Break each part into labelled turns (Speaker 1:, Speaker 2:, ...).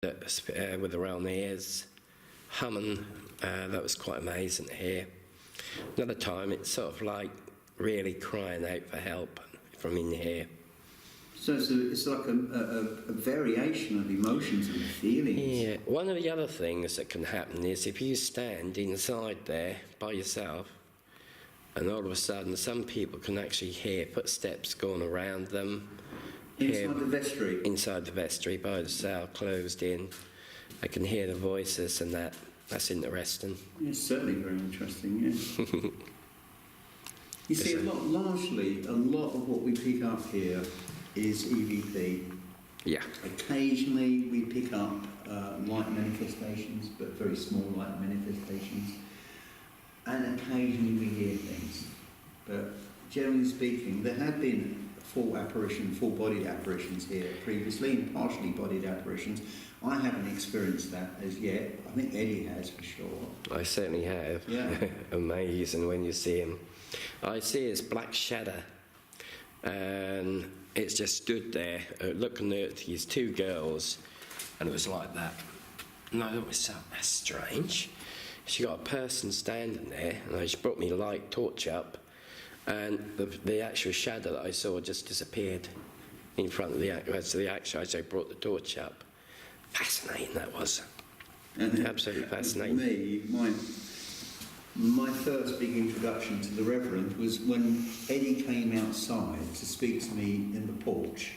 Speaker 1: with the round ears, humming. That was quite amazing to hear. Another time, it's sort of like really crying out for help from in here.
Speaker 2: So it's like a variation of emotions and feelings.
Speaker 1: Yeah. One of the other things that can happen is if you stand inside there by yourself, and all of a sudden some people can actually hear footsteps going around them.
Speaker 2: Inside the vestry?
Speaker 1: Inside the vestry, by the cell, closed in. I can hear the voices and that. That's interesting.
Speaker 2: It's certainly very interesting, yes. You see, largely, a lot of what we pick up here is EVP.
Speaker 1: Yeah.
Speaker 2: Occasionally we pick up light manifestations, but very small light manifestations. And occasionally we hear things. But generally speaking, there have been full-bodied apparitions here previously, and partially bodied apparitions. I haven't experienced that as yet. I think Eddie has for sure.
Speaker 1: I certainly have.
Speaker 2: Yeah.
Speaker 1: Amazing when you see him. I see his black shadow, and it's just stood there looking at these two girls, and it was like that. And I thought, that's strange. She got a person standing there, and she brought me a light torch up, and the actual shadow that I saw just disappeared in front of the actual as I brought the torch up. Fascinating that was. Absolutely fascinating.
Speaker 2: For me, my first big introduction to the Reverend was when Eddie came outside to speak to me in the porch.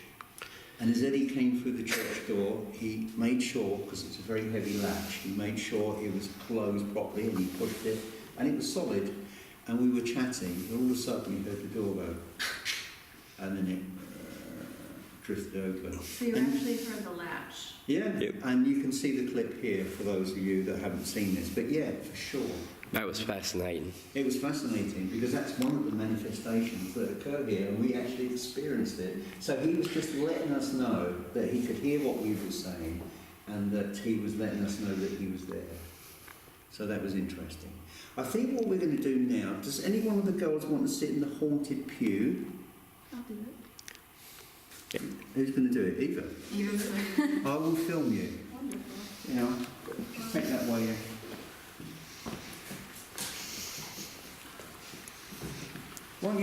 Speaker 2: And as Eddie came through the church door, he made sure, because it's a very heavy latch, he made sure it was closed properly, and he pushed it, and it was solid. And we were chatting, and all of a sudden we heard the door go, and then it drifted open.
Speaker 3: So you actually heard the latch?
Speaker 2: Yeah, yep. And you can see the clip here for those of you that haven't seen this, but yeah, for sure.
Speaker 1: That was fascinating.
Speaker 2: It was fascinating because that's one of the manifestations that occur here, and we actually experienced it. So he was just letting us know that he could hear what we were saying, and that he was letting us know that he was there. So that was interesting. I think what we're going to do now, does any one of the girls want to sit in the haunted pew?
Speaker 3: I'll do it.
Speaker 2: Who's going to do it? Eva?
Speaker 3: Eva.
Speaker 2: I will film you.
Speaker 3: Wonderful.
Speaker 2: Yeah, just take that way. Why don't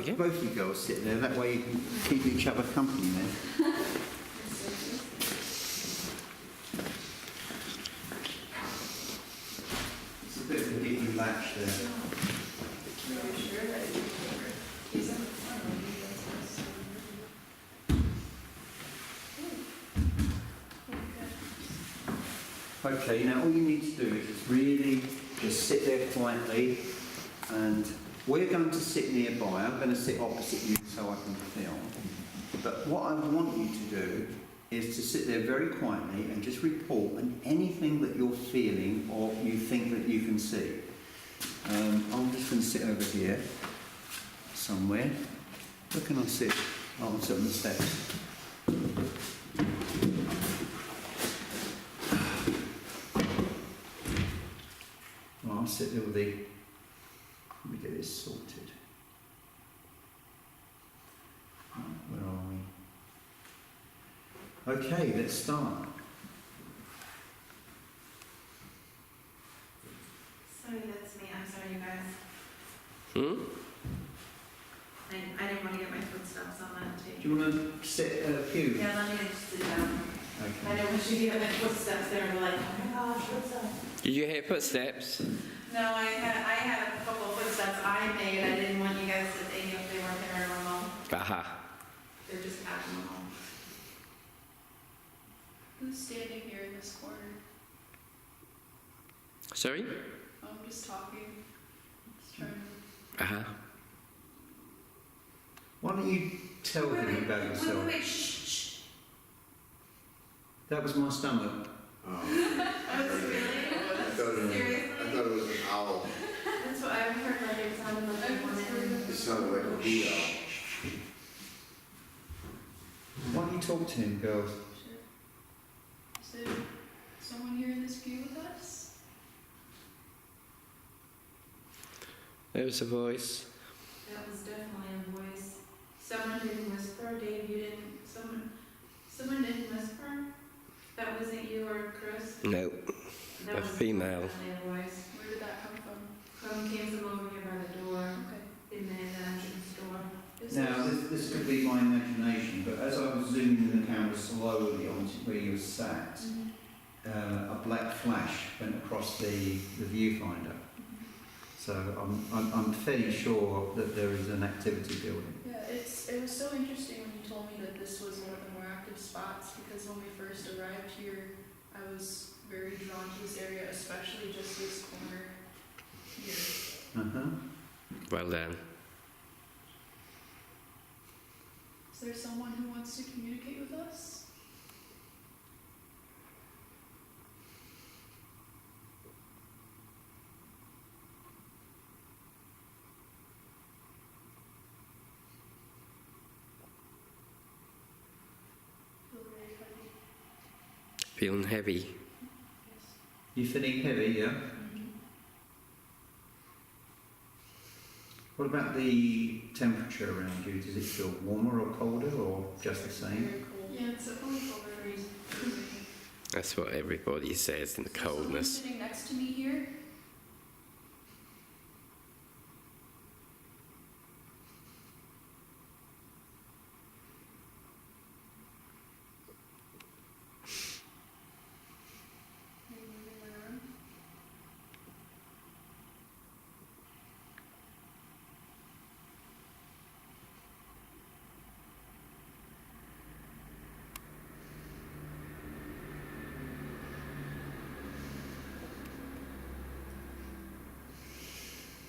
Speaker 2: you both you girls sit there, that way you can keep each other company then. It's a bit of a dicky latch there. Okay, now all you need to do is really just sit there quietly, and we're going to sit nearby. I'm going to sit opposite you so I can film. But what I want you to do is to sit there very quietly and just report on anything that you're feeling or you think that you can see. I'm just going to sit over here somewhere. Where can I sit? Oh, I'll sit on the steps. Well, I'll sit there with the... Let me get this sorted. Where are we? Okay, let's start.
Speaker 4: Sorry, that's me. I'm sorry, you guys. I didn't want to get my footsteps on that tape.
Speaker 2: Do you want to sit at a pew?
Speaker 4: Yeah, let me just sit down.
Speaker 2: Okay.
Speaker 4: I didn't want you to get my footsteps there and be like, oh my gosh, what's up?
Speaker 1: Did you hear footsteps?
Speaker 4: No, I had a couple of footsteps I made. I didn't want you guys to think if they weren't there normal.
Speaker 1: Aha.
Speaker 4: They're just abnormal.
Speaker 3: Who's standing here in this corner?
Speaker 1: Sorry?
Speaker 3: I'm just talking. Just trying to...
Speaker 1: Aha.
Speaker 2: Why don't you tell him about yourself?
Speaker 4: Wait, shh.
Speaker 2: That was my stomach.
Speaker 4: Oh, really?
Speaker 5: I thought it was an owl.
Speaker 4: That's what I've heard, like it sounded like a woman.
Speaker 5: It sounded like a bee owl.
Speaker 2: Why don't you talk to him, girls?
Speaker 3: Sure. Is there someone here in this pew with us?
Speaker 1: There was a voice.
Speaker 4: That was definitely a voice. Someone didn't whisper. Dave, you didn't. Someone didn't whisper. That wasn't you or Chris?
Speaker 1: No,
Speaker 4: That
Speaker 1: a
Speaker 4: was
Speaker 1: female.
Speaker 4: a voice.
Speaker 3: Where did that come from?
Speaker 4: Came from over here by the door,
Speaker 3: Okay.
Speaker 4: in the entrance door.
Speaker 3: Is
Speaker 2: Now,
Speaker 3: there-
Speaker 2: this could be my imagination, but as I was zooming in the camera slowly onto where you were sat,
Speaker 3: Mhm.
Speaker 2: a black flash went across the viewfinder. So I'm fairly sure that there is an activity building.
Speaker 3: Yeah, it was so interesting when you told me that this was one of the more active spots, because when we first arrived here, I was very drawn to this area, especially just this corner here.
Speaker 2: Uh-huh.
Speaker 1: Well done.
Speaker 3: Is there someone who wants to communicate with us? Feel very heavy.
Speaker 1: Feeling heavy?
Speaker 3: Yes.
Speaker 2: You feeling heavy, yeah?
Speaker 3: Mhm.
Speaker 2: What about the temperature around you? Does it feel warmer or colder or just the same?
Speaker 3: Very cold.
Speaker 4: Yeah, it's only over freezing.
Speaker 1: That's what everybody says in the
Speaker 3: Is someone
Speaker 1: coldness.
Speaker 3: sitting next to me here? Maybe moving my arm.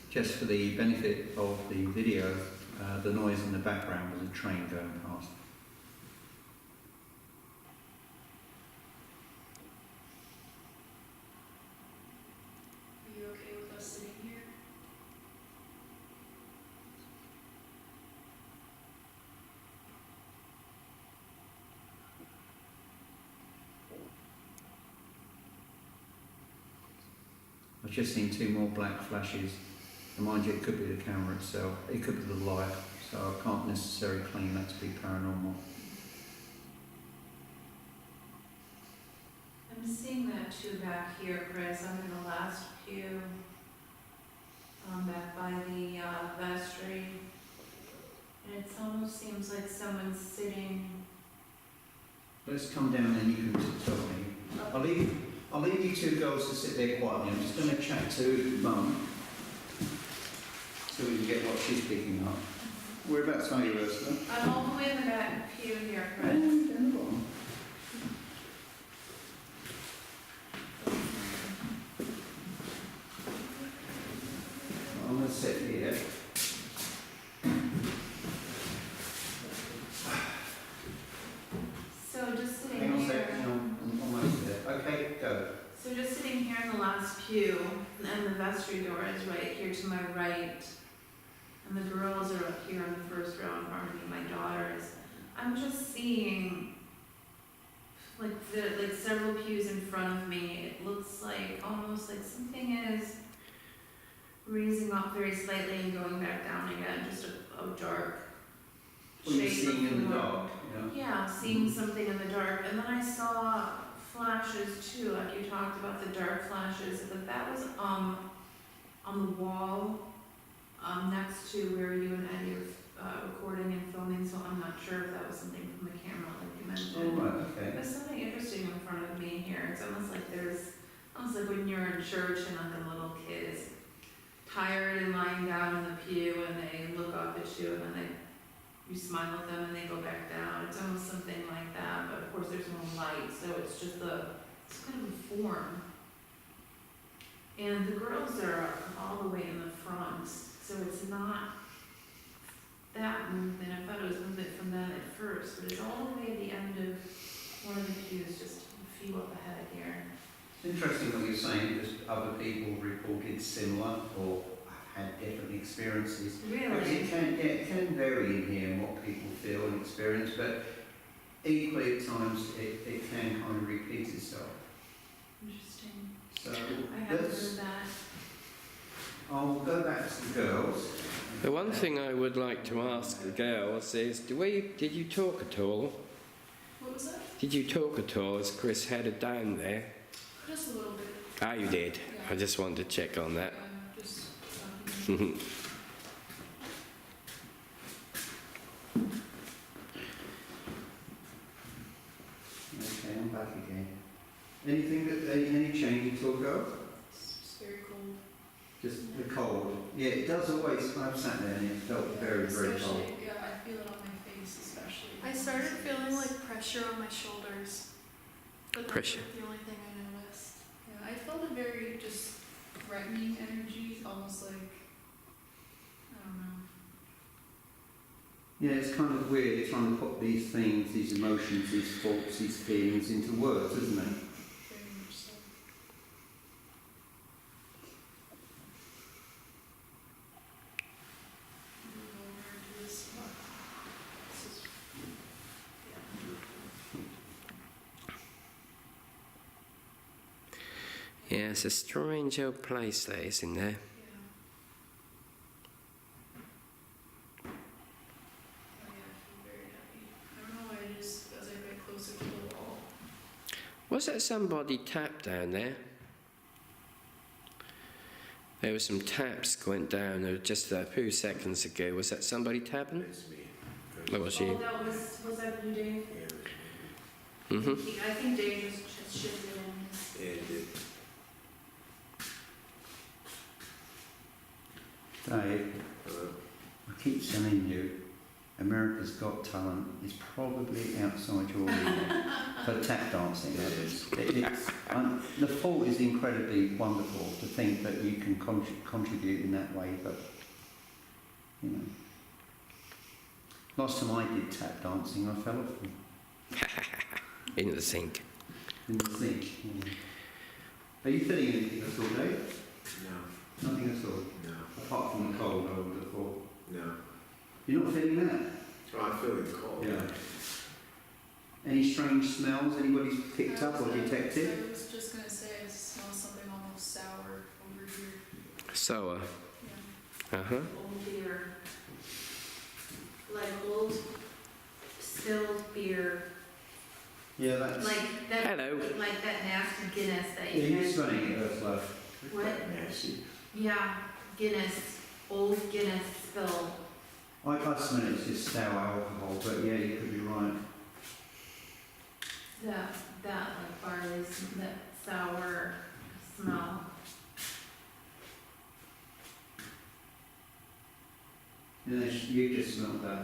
Speaker 2: Just for the benefit of the video, the noise in the background was a train going past.
Speaker 3: Are you okay with us sitting here?
Speaker 2: I've just seen two more black flashes. And mind you, it could be the camera itself, it could be the light, so I can't necessarily claim that to be paranormal.
Speaker 4: I'm seeing that too back here, Chris. I'm in the last pew, back by the vestry. And it almost seems like someone's sitting.
Speaker 2: Let's come down and you can tell me. I'll leave you two girls to sit there quietly. I'm just going to chat to Mum so we can get what she's picking up. Whereabouts are you, Ursula?
Speaker 4: I'm all the way in the back pew here, Chris.
Speaker 2: Down the bottom. I'm going to sit here.
Speaker 4: So just sitting
Speaker 2: Hang on a
Speaker 4: here.
Speaker 2: second, I'm almost there. Okay, go.
Speaker 4: So just sitting here in the last pew, and the vestry door is right here to my right. And the girls are up here in the first row in front of me, my daughters. I'm just seeing like several pews in front of me. It looks like almost like something is raising up very slightly and going back down again, just a dark
Speaker 2: What are you
Speaker 4: shape
Speaker 2: seeing
Speaker 4: of
Speaker 2: in the
Speaker 4: form.
Speaker 2: dark? Yeah.
Speaker 4: Yeah, seeing something in the dark, and then I saw flashes too, like you talked about the dark flashes, but that was on the wall next to where you and Eddie are recording and filming, so I'm not sure if that was something from the camera like you
Speaker 2: Oh,
Speaker 4: mentioned.
Speaker 2: right, okay.
Speaker 4: There's something interesting in front of me here. It's almost like when you're in church and like a little kid is tired and lying down in the pew and they look up at you and then you smile at them and they go back down. It's almost something like that, but of course there's no light, so it's just it's kind of a form. And the girls are all the way in the front, so it's not that movement. I thought it was movement from them at first, but it's all the way at the end of one of the pews, just a few up ahead here.
Speaker 2: It's interesting what you're saying, because other people reported similar or had different experiences.
Speaker 4: Really?
Speaker 2: It can vary in here in what people feel and experience, but equally at times it can kind of repeat itself.
Speaker 4: Interesting.
Speaker 2: So
Speaker 4: I haven't
Speaker 2: let's,
Speaker 4: heard that.
Speaker 2: I'll go back to the girls.
Speaker 1: The one thing I would like to ask the girls is, did you talk at all?
Speaker 3: What was that?
Speaker 1: Did you talk at all as Chris headed down there?
Speaker 3: Just a little bit.
Speaker 1: Ah, you did.
Speaker 3: Yeah.
Speaker 1: I just wanted to check on that.
Speaker 3: Just
Speaker 2: Okay, I'm back again. Anything that, any change at all, go?
Speaker 3: it's very cold.
Speaker 2: Just the cold. Yeah, it does always, I've sat there and it felt very, very cold.
Speaker 3: Especially, yeah, I feel it on my face especially.
Speaker 6: I started feeling like pressure on my shoulders. But that's
Speaker 1: Pressure.
Speaker 6: the only thing I noticed.
Speaker 3: Yeah, I felt a very just threatening energy, almost like, I don't know.
Speaker 2: Yeah, it's kind of weird trying to put these things, these emotions, these thoughts, these feelings into words, isn't it?
Speaker 3: Very much so. Move over to this spot. This is,
Speaker 1: Yeah, it's a strange old place that is in there.
Speaker 3: yeah. Oh yeah, I feel very heavy. I don't know why it is as I get closer to the wall.
Speaker 1: Was that somebody tapped down there? There were some taps going down there just a few seconds ago. Was that somebody tapping?
Speaker 5: It's me.
Speaker 1: That was
Speaker 4: Oh,
Speaker 1: you.
Speaker 4: that was that you, Dave?
Speaker 5: Yeah, it was me.
Speaker 1: Mm-hmm.
Speaker 4: I think Dave just shifted in.
Speaker 5: Yeah, it did.
Speaker 2: Dave,
Speaker 5: Hello.
Speaker 2: I keep telling you, America's Got Talent is probably outside your league for tap dancing. The thought is incredibly wonderful to think that you can contribute in that way, but, you know. Last time I did tap dancing, I fell off
Speaker 1: In the sink.
Speaker 2: in the sink. Yeah. Are you feeling anything at all, Dave?
Speaker 5: No,
Speaker 2: Nothing at all?
Speaker 5: no,
Speaker 2: Apart from the cold, I would have thought.
Speaker 5: no.
Speaker 2: You're not feeling that?
Speaker 5: Oh, I'm feeling cold.
Speaker 2: Yeah. Any strange smells anybody's picked up or detected?
Speaker 3: I was just gonna say I smell something almost sour over here.
Speaker 1: Sour.
Speaker 3: Yeah.
Speaker 1: Uh-huh.
Speaker 4: Old beer. Like old spilled beer.
Speaker 2: Yeah, that's...
Speaker 4: Like that.
Speaker 1: Hello.
Speaker 4: Like that nasty Guinness that
Speaker 2: Yeah,
Speaker 4: you
Speaker 2: you're smelling it, Ursula.
Speaker 4: What?
Speaker 5: Nasty.
Speaker 4: Yeah, Guinness. Old Guinness spilled.
Speaker 2: I smell it's just sour alcohol, but yeah, you could be right.
Speaker 4: That like barley, that sour smell.
Speaker 2: Yeah, you just smelled that.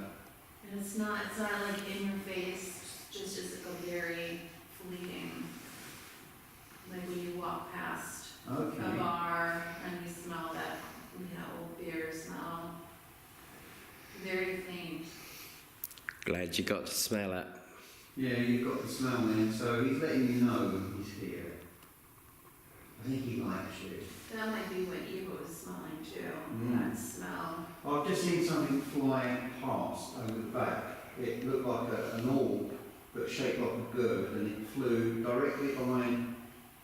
Speaker 4: And it's not like in your face, just like a very fleeting, like when you walk past a
Speaker 2: Okay.
Speaker 4: bar and you smell that, old beer smell. Very faint.
Speaker 1: Glad you got to smell it.
Speaker 2: Yeah, you've got the smell then, so he's letting you know he's here. I think he likes you.
Speaker 4: That might be what Eva was smelling too,
Speaker 2: Mm.
Speaker 4: that smell.
Speaker 2: I've just seen something flying past over the back. It looked like an orb, but shaped like a bird, and it flew directly behind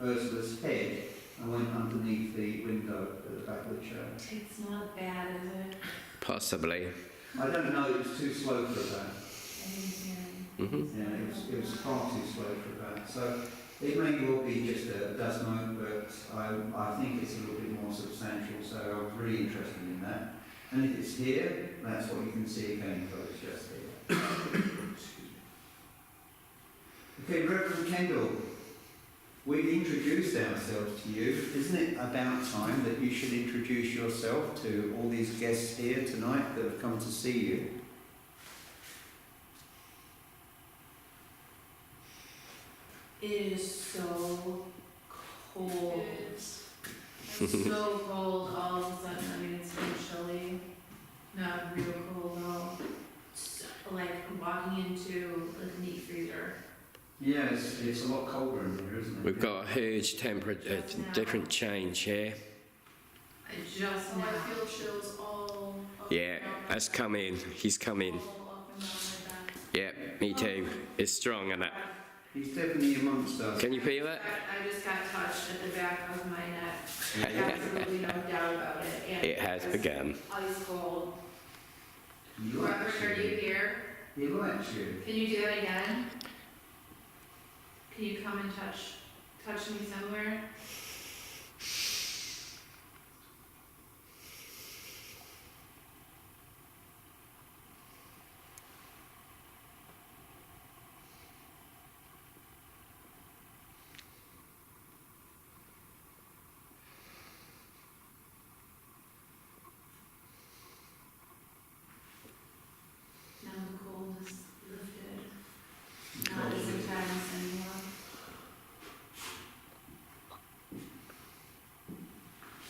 Speaker 2: Ursula's head and went underneath the window at the back of the church.
Speaker 4: It's not bad, is it?
Speaker 1: Possibly.
Speaker 2: I don't know, it was too slow for that.
Speaker 4: I didn't hear it.
Speaker 1: Mm-hmm.
Speaker 2: Yeah, it was far too slow for that. So it may well be just a dust mote, but I think it's a little bit more substantial, so I was really interested in that. And if it's here, that's what you can see again, so it's just here. Okay, Reverend Kendall, we've introduced ourselves to you. Isn't it about time that you should introduce yourself to all these guests here tonight that have come to see you?
Speaker 4: It is so cold.
Speaker 3: It is.
Speaker 4: It's so cold all of a sudden. I mean, it's been chilly. Not real cold though. It's like walking into like a meat freezer.
Speaker 2: Yeah, it's a lot colder in here, isn't it?
Speaker 1: We've got a huge temperature, different change here.
Speaker 4: I just
Speaker 3: Oh,
Speaker 4: now.
Speaker 3: I feel chills all up
Speaker 1: Yeah,
Speaker 3: and down.
Speaker 1: that's come in. He's come in.
Speaker 3: All up and down my back.
Speaker 1: Yeah, me too. It's strong, isn't it?
Speaker 2: He's definitely amongst us.
Speaker 1: Can you feel it?
Speaker 4: I just got touched at the back of my neck. Absolutely no doubt about it. And
Speaker 1: It has begun.
Speaker 4: Ice cold.
Speaker 2: He likes
Speaker 4: Robert, are you here?
Speaker 2: He likes you.
Speaker 4: Can you do that again? can you come and touch me somewhere? Now the cold is lifted, not as intense anymore.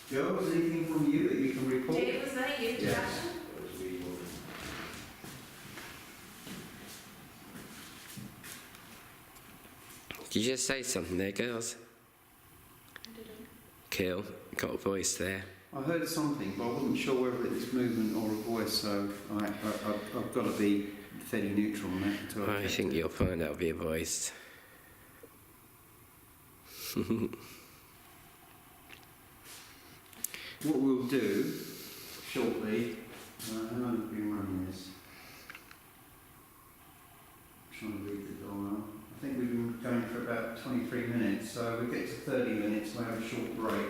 Speaker 2: Joe, is there anything from you that you can report?
Speaker 4: Dave, was that you,
Speaker 2: Yes.
Speaker 4: Jackson?
Speaker 5: That was me moving.
Speaker 1: Did you just say something there, girls?
Speaker 3: I didn't.
Speaker 1: Cool. Got a voice there.
Speaker 2: I heard something, but I wasn't sure whether it was movement or a voice, so I've got to be fairly neutral on that. Until
Speaker 1: I
Speaker 2: check.
Speaker 1: think you'll find that'll be a voice.
Speaker 2: What we'll do shortly, how long have we been running this? Trying to read the dial. I think we've been going for about 23 minutes, so we get to 30 minutes, we'll have a short break.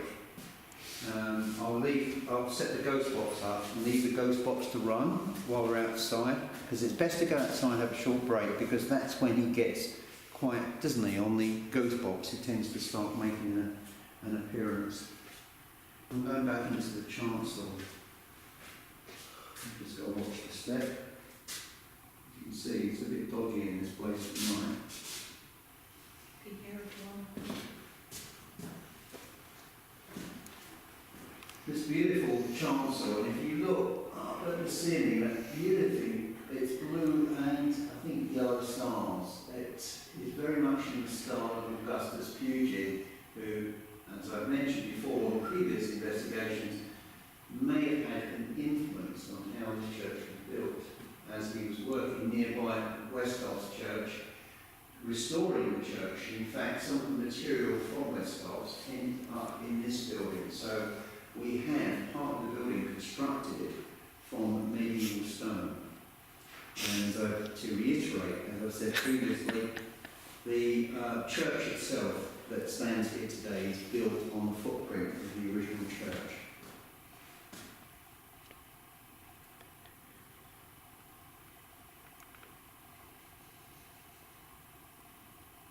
Speaker 2: I'll set the ghost box up and leave the ghost box to run while we're outside, because it's best to go outside and have a short break, because that's when he gets quite, doesn't he, on the ghost box, he tends to start making an appearance. I'm going back into the chancel. I've just got to watch the step. As you can see, it's a bit dodgy in this place at night.
Speaker 4: Be careful.
Speaker 2: This beautiful chancel, and if you look up at the ceiling, that's beautifully, it's blue and I think yellow stars. It is very much in the style of Augustus Pugin, who, as I've mentioned before in previous investigations, may have had an influence on how this church was built, as he was working nearby at Westhoff's church, restoring the church. In fact, some of the material from Westhoff's ended up in this building. So we have part of the building constructed from medieval stone. And to reiterate, as I said previously, the church itself that stands here today is built on the footprint of the original church.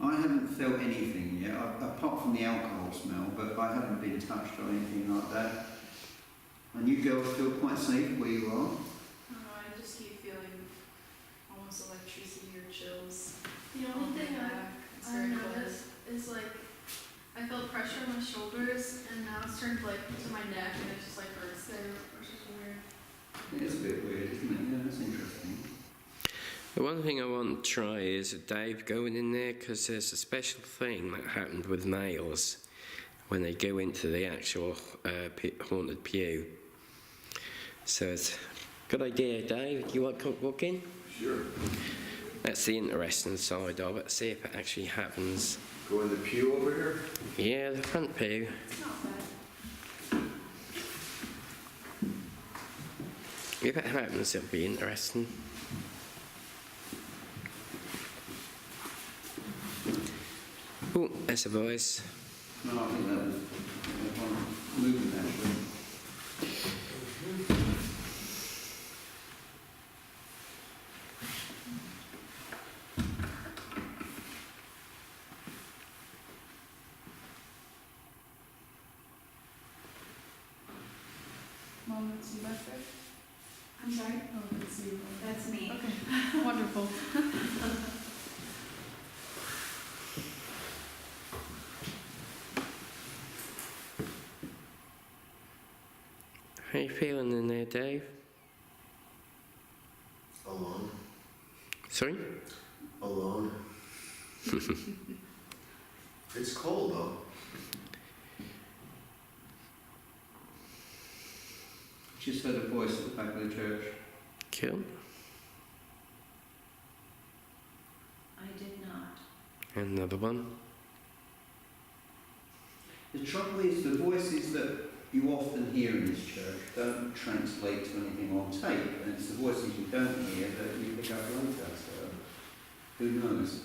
Speaker 2: I haven't felt anything yet, apart from the alcohol smell, but I haven't been touched or anything like that. And you girls feel quite safe where you are?
Speaker 3: I just keep feeling almost electricity or chills.
Speaker 6: The
Speaker 3: on
Speaker 6: only
Speaker 3: my
Speaker 6: thing
Speaker 3: back. It's
Speaker 6: I
Speaker 3: very
Speaker 6: noticed is like I felt pressure on my shoulders and now it's turned like to my neck and it just like hurts there, which is weird.
Speaker 2: It is a bit weird, isn't it? Yeah, that's interesting.
Speaker 1: The one thing I want to try is Dave going in there, because there's a special thing that happened with males when they go into the actual haunted pew. So it's a good idea, Dave. You want to walk in?
Speaker 5: Sure.
Speaker 1: That's the interesting side of it. See if it actually happens.
Speaker 5: Go in the pew over here.
Speaker 1: Yeah, the front pew.
Speaker 6: It's not bad.
Speaker 1: If it happens, it'll be interesting. Oh, that's a voice.
Speaker 2: No, I think that was one movement actually.
Speaker 3: Mom, that's you back there?
Speaker 4: I'm sorry?
Speaker 3: Oh, that's you.
Speaker 4: That's me.
Speaker 3: Okay, wonderful.
Speaker 1: How you feeling in there, Dave?
Speaker 5: Alone.
Speaker 1: Sorry?
Speaker 5: Alone. It's cold though.
Speaker 2: Just heard a voice at the back of the church.
Speaker 1: Cool.
Speaker 4: I did not.
Speaker 1: Another one.
Speaker 2: The trouble is, the voices that you often hear in this church don't translate to anything on tape, and it's the voices you don't hear that you pick up later, so who knows?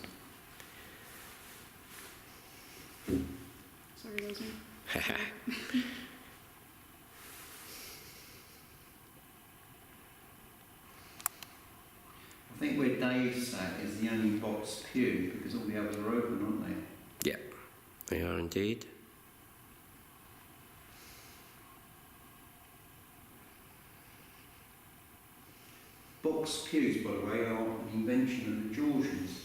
Speaker 6: Sorry, that was me.
Speaker 2: I think where Dave sat is the only box pew because all the others are open, aren't they?
Speaker 1: Yeah, they are indeed.
Speaker 2: Box pews, by the way, are an invention of the Georgians.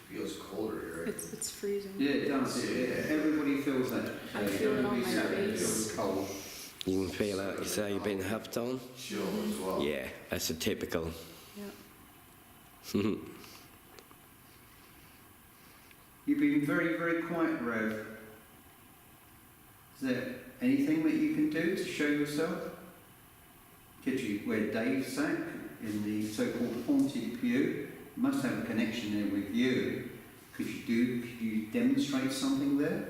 Speaker 5: Feels colder here.
Speaker 6: It's freezing.
Speaker 2: Yeah, it does. Everybody feels that.
Speaker 6: I feel it on
Speaker 2: Everybody
Speaker 6: my
Speaker 2: sat there
Speaker 6: face.
Speaker 2: feels cold.
Speaker 1: You can feel like you say you've been huffed on.
Speaker 5: Chill as well.
Speaker 1: Yeah, that's a typical.
Speaker 6: Yeah.
Speaker 2: You've been very, very quiet, Rev. Is there anything that you can do to show yourself? Could you, where Dave sat, in the so-called haunted pew, must have a connection there with you. Could you demonstrate something there?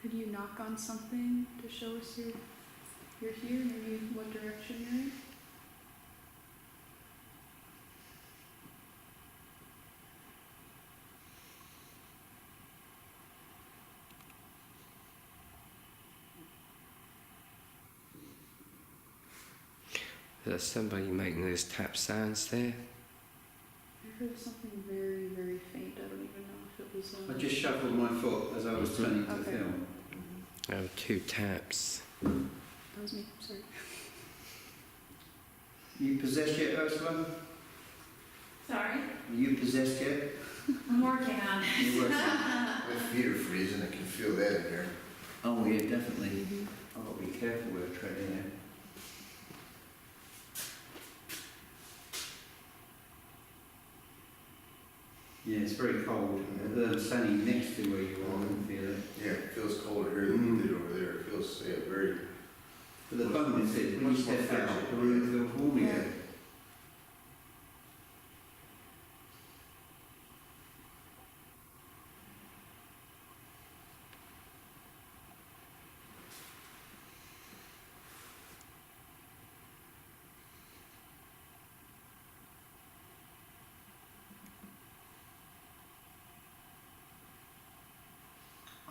Speaker 6: Could you knock on something to show us you're here? Maybe what direction you're in?
Speaker 1: There's somebody making those tap sounds there.
Speaker 6: I heard something very, very faint. I don't even know if it was.
Speaker 2: I just shuffled my foot as I was turning to
Speaker 6: Okay.
Speaker 2: film.
Speaker 1: Oh, 2 taps.
Speaker 6: That was me. Sorry.
Speaker 2: You possessed yet, Ursula?
Speaker 4: Sorry,
Speaker 2: Are you possessed yet?
Speaker 4: I'm working on it.
Speaker 2: You were.
Speaker 5: My feet are freezing, I can feel that in here.
Speaker 2: Oh yeah, definitely. I've got to be careful with treading there. Yeah, it's very cold. Standing next to where you are, I can feel it.
Speaker 5: Yeah, it feels colder here than it did over there. It feels, yeah, very,
Speaker 2: But the bonus is, when you
Speaker 5: Much more
Speaker 2: step out,
Speaker 5: frigid,
Speaker 2: the room feels warm
Speaker 6: Yeah.
Speaker 2: again.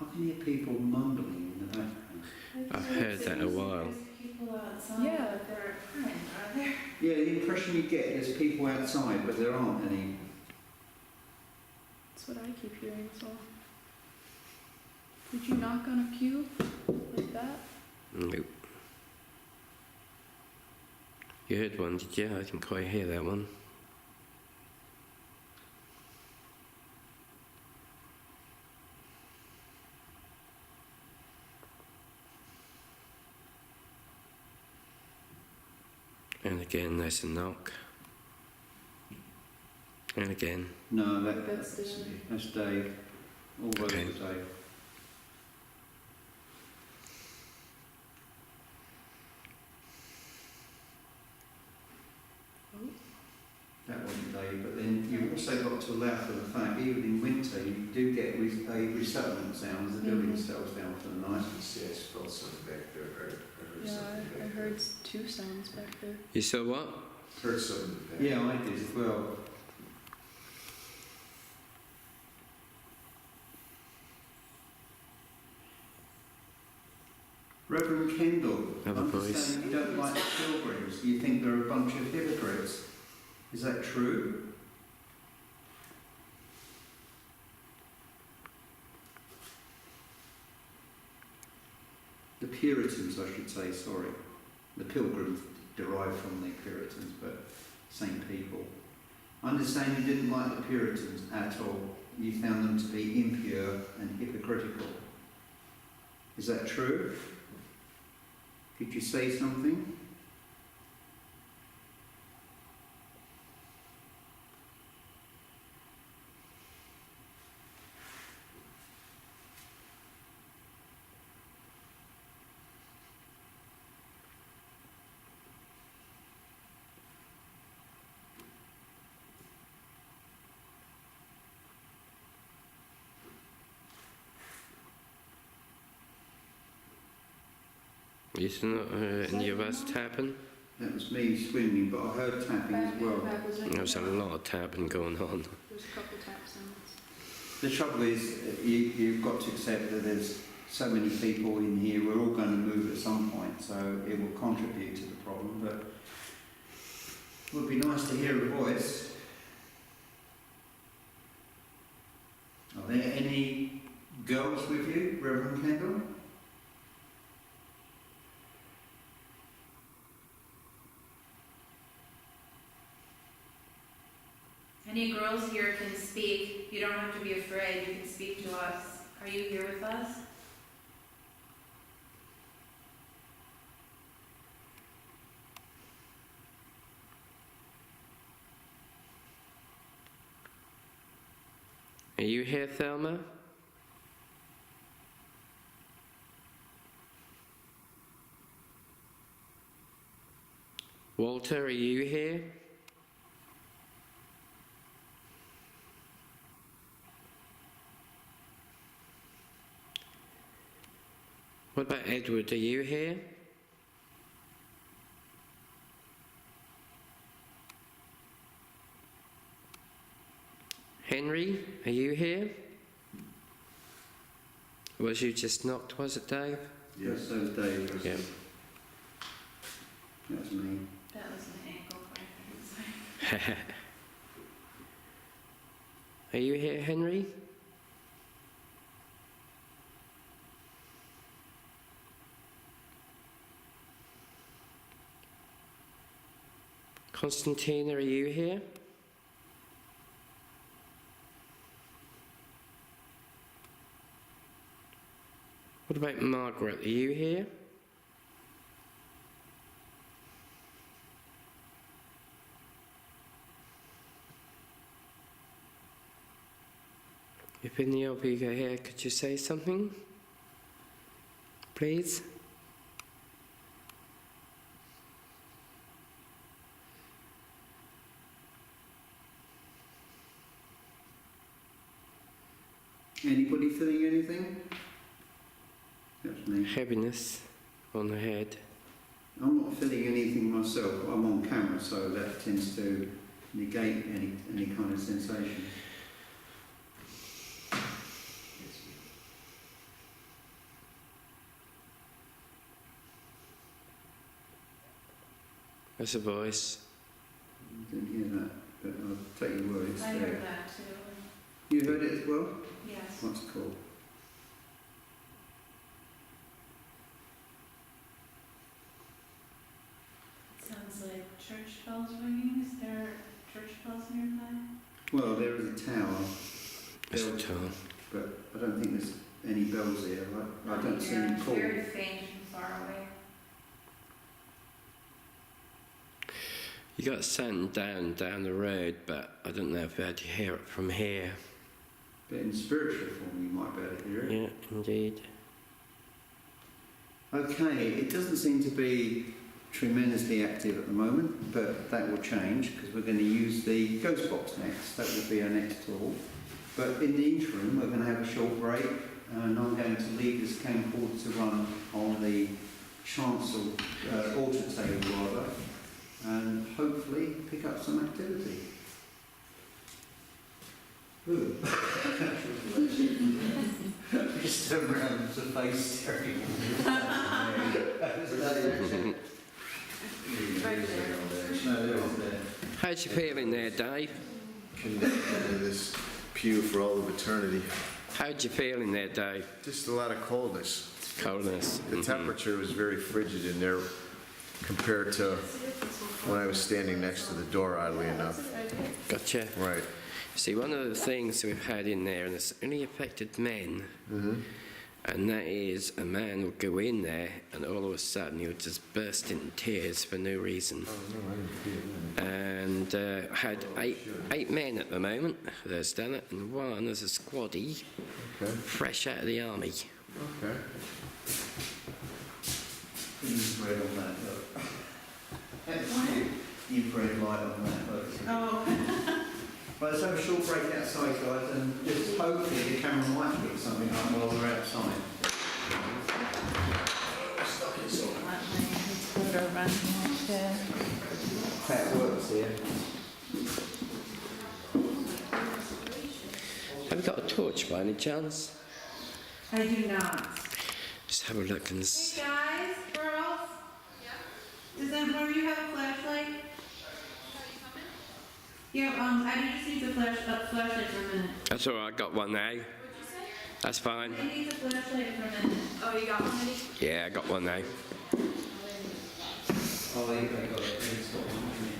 Speaker 2: I can hear people mumbling in the background.
Speaker 1: I've heard that a while.
Speaker 4: There's people outside,
Speaker 6: Yeah.
Speaker 4: but they're at print, are there?
Speaker 2: Yeah, the impression you get is people outside, but there aren't any.
Speaker 6: That's what I keep hearing as well. Did you knock on a pew like that?
Speaker 1: Nope. You heard one, did you? I didn't quite hear that one. And again, there's a knock. And again.
Speaker 2: No,
Speaker 6: That's
Speaker 2: that's Dave. All those
Speaker 1: Okay.
Speaker 2: are Dave.
Speaker 6: Oh.
Speaker 2: That wasn't Dave, but then you've also got to allow for the fact, even in winter, you do get a resettlement sound as the building
Speaker 6: Mhm.
Speaker 2: settles down for the night.
Speaker 5: yeah, I felt something back there. I heard
Speaker 6: Yeah,
Speaker 5: something back
Speaker 6: I
Speaker 5: there.
Speaker 6: heard 2 sounds back there.
Speaker 1: You saw what?
Speaker 5: Heard something back.
Speaker 2: Yeah, I did as well. Reverend Kendall,
Speaker 1: Have a voice.
Speaker 2: understand you don't like the pilgrims. You think they're a bunch of hypocrites. Is that true? The Puritans, I should say, sorry. The pilgrims derived from the Puritans, but same people. I understand you didn't like the Puritans at all. You found them to be impure and hypocritical. Is that true? Could you say something?
Speaker 1: It's not any of us tapping.
Speaker 2: That was me swimming, but I heard tapping as well.
Speaker 1: There was a lot of tapping going on.
Speaker 6: There's a couple tap sounds.
Speaker 2: The trouble is, you've got to accept that there's so many people in here. We're all going to move at some point, so it will contribute to the problem. But it would be nice to hear a voice. Are there any girls with you, Reverend Kendall?
Speaker 4: Any girls here can speak. You don't have to be afraid. You can speak to us. Are you here with us?
Speaker 1: Are you here, Thelma? Walter, are you here? What about Edward? Are you here? Henry, are you here? Was you just knocked, was it, Dave?
Speaker 2: Yes, that was Dave.
Speaker 1: Yeah.
Speaker 2: That was me.
Speaker 4: That was an ankle crack.
Speaker 1: Are you here, Henry? Constantina, are you here? What about Margaret? Are you here? If any of you are here, could you say something? Please?
Speaker 2: Anybody feeling anything? That's me.
Speaker 1: Heaviness on the head.
Speaker 2: I'm not feeling anything myself. I'm on camera, so that tends to negate any kind of sensation.
Speaker 1: That's a voice.
Speaker 2: I didn't hear that, but I'll take your word. It's
Speaker 4: I
Speaker 2: there.
Speaker 4: heard that too.
Speaker 2: You heard it as well?
Speaker 4: Yes.
Speaker 2: That's cool.
Speaker 4: Sounds like church bells ringing. Is there church bells nearby?
Speaker 2: Well, there is a tower,
Speaker 1: It's a
Speaker 2: bells,
Speaker 1: tower.
Speaker 2: but I don't think there's any bells here. I don't see any call.
Speaker 4: Very faint and far away.
Speaker 1: You got sound down the road, but I don't know if I'd hear it from here.
Speaker 2: But in spiritual form, you might be able to hear it.
Speaker 1: Yeah, indeed.
Speaker 2: Okay, it doesn't seem to be tremendously active at the moment, but that will change because we're going to use the ghost box next. That will be our next tool. But in the interim, we're going to have a short break, and I'm going to leave this camcorder to run on the chancel altar table rather, and hopefully pick up some activity. Ooh. Just turn around to face staring. No, there was there.
Speaker 1: How's you feeling there, Dave?
Speaker 5: Connected to this pew for all of eternity.
Speaker 1: How'd you feeling there, Dave?
Speaker 5: Just a lot of coldness.
Speaker 1: Coldness.
Speaker 5: The temperature was very frigid in there. compared to when I was standing next to the door, oddly enough.
Speaker 1: Gotcha.
Speaker 5: Right.
Speaker 1: See, one of the things we've had in there, and it's only affected men,
Speaker 5: Mm-hmm.
Speaker 1: and that is a man will go in there and all of a sudden he'll just burst into tears for no reason.
Speaker 5: Oh, no, I didn't see it.
Speaker 1: And I had eight men at the moment that's done it, and one is a squaddy,
Speaker 5: Okay,
Speaker 1: fresh out of the army.
Speaker 5: okay.
Speaker 2: You've read on that, look. You've read light on that, look.
Speaker 4: Oh.
Speaker 2: Well, let's have a short break outside, guys, and just hopefully the camera might pick something up while we're outside. How it works here.
Speaker 1: Have you got a torch by any chance?
Speaker 4: I do not.
Speaker 1: Just have a look and
Speaker 4: Hey guys, girls. Does anyone of you have a flashlight? Yeah, I just need a flashlight for a minute.
Speaker 1: That's all right, I got one now. That's fine.
Speaker 4: I need a flashlight for a minute.
Speaker 6: Oh, you got one already?
Speaker 1: Yeah, I got one now.
Speaker 2: Oh, there you go, got it. It's got one, hasn't it?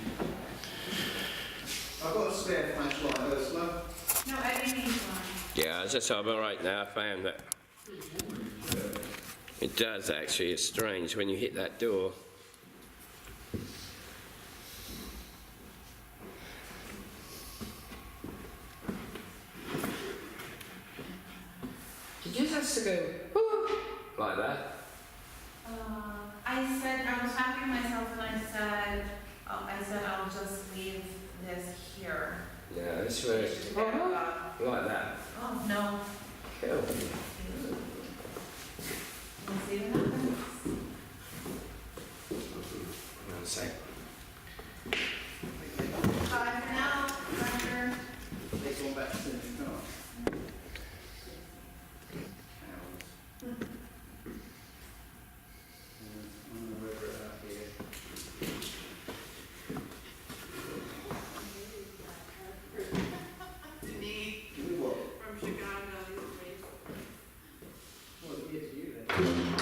Speaker 2: I've got a spare flashlight, Ursula.
Speaker 4: No, I didn't need one.
Speaker 1: Yeah, it's just all right now. I found that. It does actually. It's strange when you hit that door. Did you just have to go "Woo," like that?
Speaker 4: I was happy with myself and I said I'll just leave this here.
Speaker 1: Yeah, this way. Like that.
Speaker 4: Oh, no.
Speaker 1: Cool.
Speaker 4: We'll see what happens.
Speaker 1: One sec.
Speaker 4: Bye for now, Roger.
Speaker 2: They've gone back to the car.
Speaker 6: Denise from Chicago.
Speaker 2: Well, it's you then.